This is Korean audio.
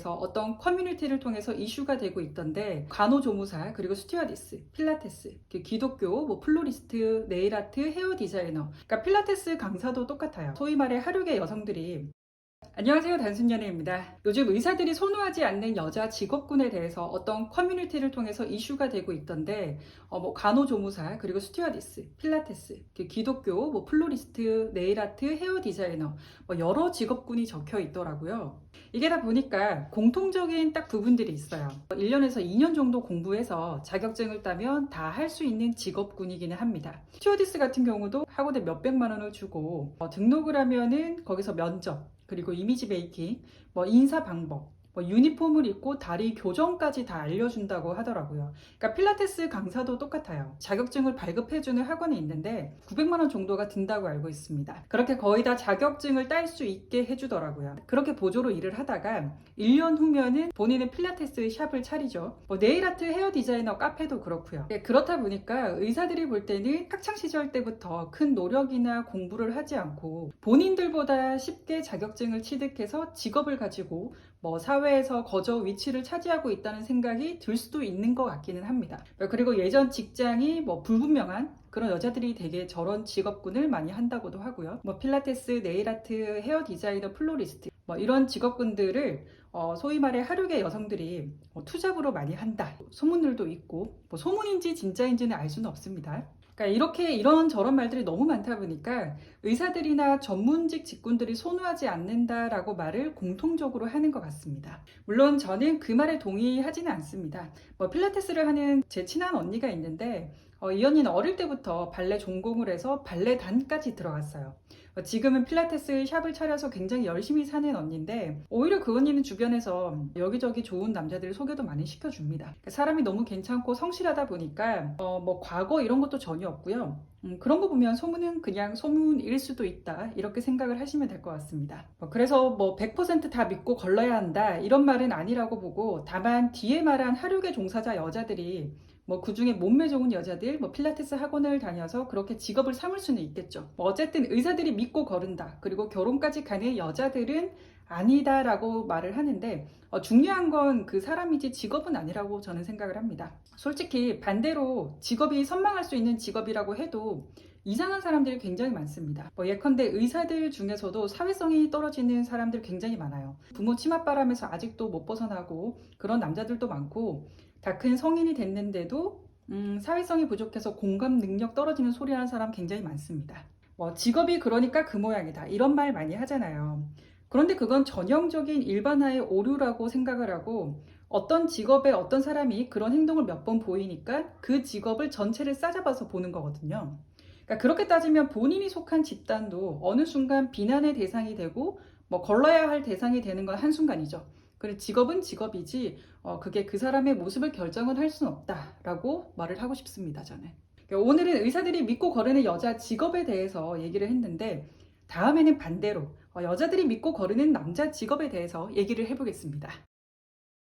그래서 어떤 커뮤니티를 통해서 이슈가 되고 있던데 간호조무사 그리고 스튜어디스, 필라테스, 기독교, 플로리스트, 네일아트, 헤어 디자이너 그러니까 필라테스 강사도 똑같아요. 소위 말해 하류계 여성들이 안녕하세요, 단순연애입니다. 요즘 의사들이 선호하지 않는 여자 직업군에 대해서 어떤 커뮤니티를 통해서 이슈가 되고 있던데 간호조무사 그리고 스튜어디스, 필라테스, 기독교, 플로리스트, 네일아트, 헤어 디자이너 여러 직업군이 적혀 있더라고요. 이게 다 보니까 공통적인 딱 부분들이 있어요. 1년에서 2년 정도 공부해서 자격증을 따면 다 할 수 있는 직업군이기는 합니다. 스튜어디스 같은 경우도 학원에 몇백만 원을 주고 등록을 하면은 거기서 면접 그리고 이미지 메이킹, 인사 방법, 유니폼을 입고 다리 교정까지 다 알려준다고 하더라고요. 그러니까 필라테스 강사도 똑같아요. 자격증을 발급해주는 학원이 있는데 900만 원 정도가 든다고 알고 있습니다. 그렇게 거의 다 자격증을 딸 수 있게 해주더라고요. 그렇게 보조로 일을 하다가 1년 후면은 본인은 필라테스 샵을 차리죠. 네일아트, 헤어 디자이너 카페도 그렇고요. 그렇다 보니까 의사들이 볼 때는 학창시절 때부터 큰 노력이나 공부를 하지 않고 본인들보다 쉽게 자격증을 취득해서 직업을 가지고 사회에서 거저 위치를 차지하고 있다는 생각이 들 수도 있는 것 같기는 합니다. 그리고 예전 직장이 불분명한 그런 여자들이 되게 저런 직업군을 많이 한다고도 하고요. 필라테스, 네일아트, 헤어 디자이너, 플로리스트 이런 직업군들을 소위 말해 하류계 여성들이 투잡으로 많이 한다. 소문들도 있고 소문인지 진짜인지는 알 수는 없습니다. 그러니까 이렇게 이런저런 말들이 너무 많다 보니까 의사들이나 전문직 직군들이 선호하지 않는다라고 말을 공통적으로 하는 것 같습니다. 물론 저는 그 말에 동의하지는 않습니다. 필라테스를 하는 제 친한 언니가 있는데 이 언니는 어릴 때부터 발레 전공을 해서 발레단까지 들어갔어요. 지금은 필라테스 샵을 차려서 굉장히 열심히 사는 언니인데 오히려 그 언니는 주변에서 여기저기 좋은 남자들을 소개도 많이 시켜줍니다. 사람이 너무 괜찮고 성실하다 보니까 과거 이런 것도 전혀 없고요. 그런 거 보면 소문은 그냥 소문일 수도 있다 이렇게 생각을 하시면 될 것 같습니다. 그래서 100%다 믿고 걸러야 한다 이런 말은 아니라고 보고 다만 뒤에 말한 하류계 종사자 여자들이 그 중에 몸매 좋은 여자들, 필라테스 학원을 다녀서 그렇게 직업을 삼을 수는 있겠죠. 어쨌든 의사들이 믿고 거른다. 그리고 결혼까지 가는 여자들은 아니다라고 말을 하는데 중요한 건 그 사람이지 직업은 아니라고 저는 생각을 합니다. 솔직히 반대로 직업이 선망할 수 있는 직업이라고 해도 이상한 사람들이 굉장히 많습니다. 예컨대 의사들 중에서도 사회성이 떨어지는 사람들 굉장히 많아요. 부모 치맛바람에서 아직도 못 벗어나고 그런 남자들도 많고 다 큰 성인이 됐는데도 사회성이 부족해서 공감 능력 떨어지는 소리 하는 사람 굉장히 많습니다. 직업이 그러니까 그 모양이다 이런 말 많이 하잖아요. 그런데 그건 전형적인 일반화의 오류라고 생각을 하고 어떤 직업에 어떤 사람이 그런 행동을 몇 번 보이니까 그 직업을 전체를 싸잡아서 보는 거거든요. 그러니까 그렇게 따지면 본인이 속한 집단도 어느 순간 비난의 대상이 되고 걸러야 할 대상이 되는 건 한순간이죠. 그리고 직업은 직업이지 그게 그 사람의 모습을 결정은 할 수는 없다라고 말을 하고 싶습니다. 저는. 오늘은 의사들이 믿고 거르는 여자 직업에 대해서 얘기를 했는데 다음에는 반대로 여자들이 믿고 거르는 남자 직업에 대해서 얘기를 해보겠습니다.